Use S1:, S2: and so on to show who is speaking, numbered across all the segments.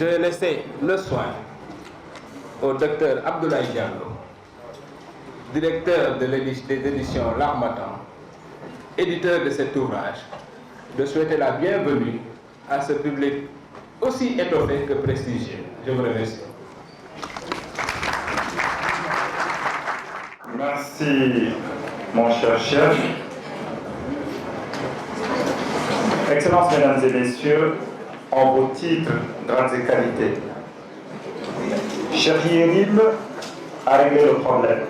S1: je vais laisser le soin au docteur Abdoulaye Diallo, directeur des éditions L'Harmattan, éditeur de cet ouvrage, de souhaiter la bienvenue à ce public aussi étoffé que prestigieux. Je vous remercie.
S2: Merci, mon cher chef. Excellences, mesdames et messieurs, en vos titres, grades et qualités, Cheikh Yérim a réglé le problème.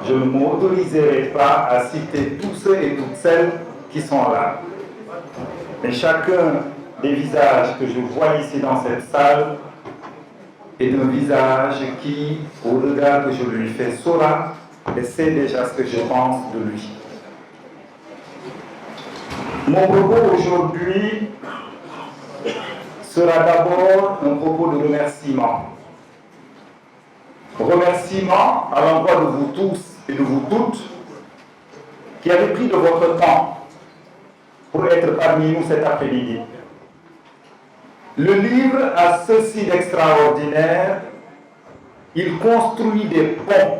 S2: Je ne m'autoriserai pas à citer tous ceux et toutes celles qui sont là. Mais chacun des visages que je vois ici dans cette salle est un visage qui, au regard que je lui fais, saura et sait déjà ce que je pense de lui. Mon propos aujourd'hui sera d'abord un propos de remerciement. Remerciement à l'endroit de vous tous et de vous toutes qui avez pris de votre temps pour être parmi nous cet après-midi. Le livre a ceci d'extraordinaire: il construit des ponts,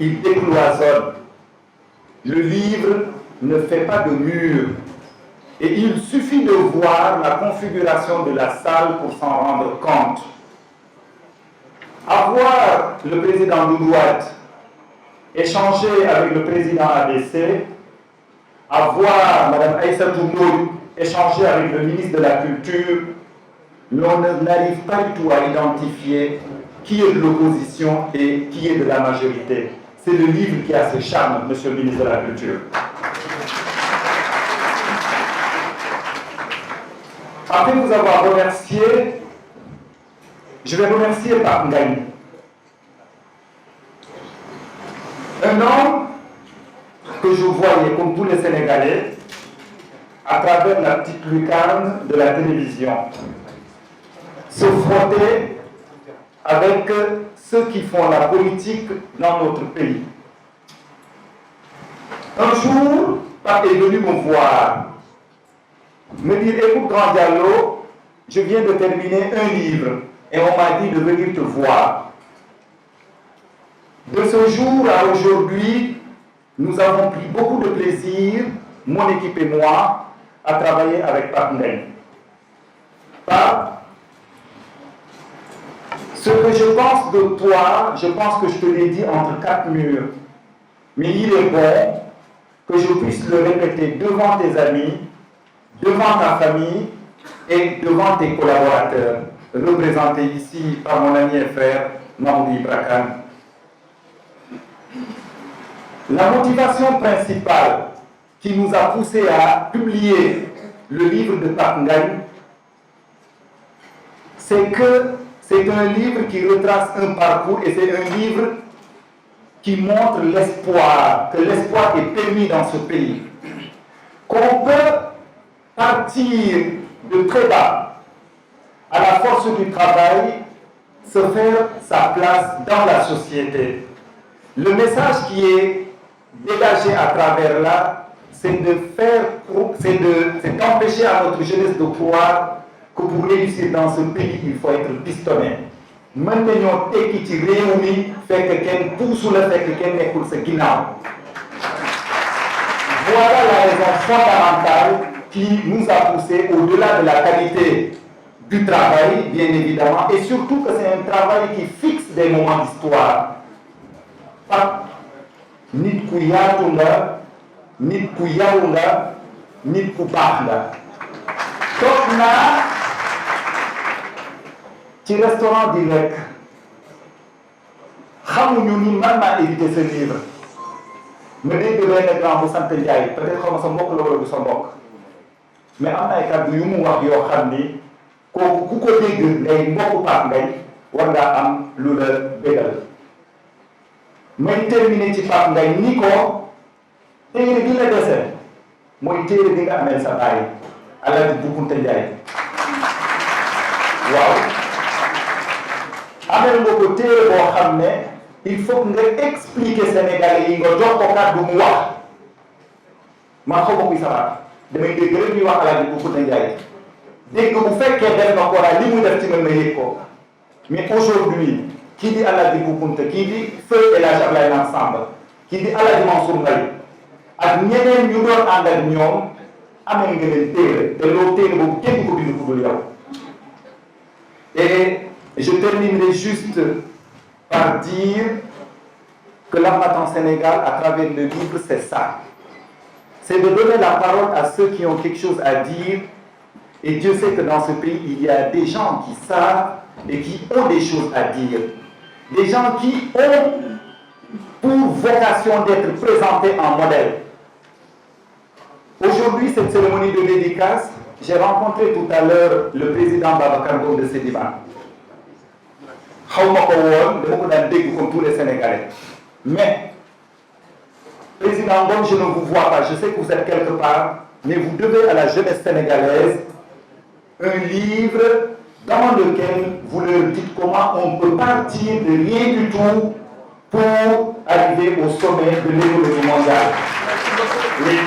S2: il décloisonne. Le livre ne fait pas de mur et il suffit de voir la configuration de la salle pour s'en rendre compte. Avoir le président Doudouat échanger avec le président ABC, avoir Mme Aïssatou Ndoye échanger avec le ministre de la Culture, l'on n'arrive pas du tout à identifier qui est de l'opposition et qui est de la majorité. C'est le livre qui a ce charme, monsieur le ministre de la Culture. Après vous avoir remercié, je vais remercier Pape Ngagne. Un homme que je voyais, comme tous les Sénégalais, à travers la petite lucarne de la télévision, se frotter avec ceux qui font la politique dans notre pays. Un jour, Pape est venu me voir, me dire: écoute, Grand Diallo, je viens de terminer un livre et on m'a dit de venir te voir. De ce jour à aujourd'hui, nous avons pris beaucoup de plaisir, mon équipe et moi, à travailler avec Pape Ngagne. Pape, ce que je pense de toi, je pense que je te l'ai dit entre quatre murs. Mais il est bon que je puisse le répéter devant tes amis, devant ta famille et devant tes collaborateurs, représentés ici par mon ami et frère Mamoudi Ibrakan. La motivation principale qui nous a poussé à publier le livre de Pape Ngagne, c'est que c'est un livre qui retrace un parcours et c'est un livre qui montre l'espoir, que l'espoir est permis dans ce pays. Qu'on peut partir de très bas, à la force du travail, se faire sa place dans la société. Le message qui est dégagé à travers là, c'est d'empêcher à notre jeunesse de croire que pour réussir dans ce pays, il faut être pistonné. Mën nañoo tekki ci réew mi fekk kenn puusu la fekk kenn nekkul sa ginnaaw. Voilà la raison fondamentale qui nous a poussé au-delà de la qualité du travail, bien évidemment, et surtout que c'est un travail qui fixe des moments d'histoire. Pape, nit ku yaatu nga, nit ku yaru nga, nit ku baax nga. Toog naa ci restaurant di lekk, xamuñu ni man maa édité ce livre. ma dégg benn grand bu sant Ndiaye, peut-être xaw ma sa mbokk la wala du sa mbokk, mais am na ay kàddu yu mu wax yoo xam ni kooku ku ko dégg ngay mbokku Pape Ngagne war ngaa am lu la bégal. may terminer ci Pape Ngagne ni ko téere bi la dese mooy téere bi nga amee sa baay Alaaji Boukounta Ndiaye. waaw amee nga ko téere boo xam ne il faut nga expliquer Sénégalais yi nga jox ko kàddu mu wax. man xaw ma kuy sabaat damay dégg rek ñuy wax Alaaji Boukounta Ndiaye dès que vous faites qu'elle def na ko la li muy def ci nga yëg ko mais aujourd'hui qui dit Alaaji Boukounta qui dit Feu El Hadji Abdoulaye Lam Samba qui dit Alaaji Mansour Mbaye ak ñeneen ñu doon ànd ak ñoom amee nga leen téere te loolu téere boobu kenn ko bind ku dul yow. Et je terminerai juste par dire que l'Harmattan Sénégal, à travers le livre, c'est ça. C'est de donner la parole à ceux qui ont quelque chose à dire. Et Dieu sait que dans ce pays, il y a des gens qui savent et qui ont des choses à dire. Des gens qui ont pour vocation d'être présentés en modèle. Aujourd'hui, cette cérémonie de dédicace, j'ai rencontré tout à l'heure le président Babacar Ngom de Sedima. Comme tous les Sénégalais. Mais, président Ngom, je ne vous vois pas. Je sais que vous êtes quelque part, mais vous devez à la jeunesse sénégalaise un livre dans lequel vous leur dites comment on peut partir de rien du tout pour arriver au sommet de l'économie mondiale. Oui.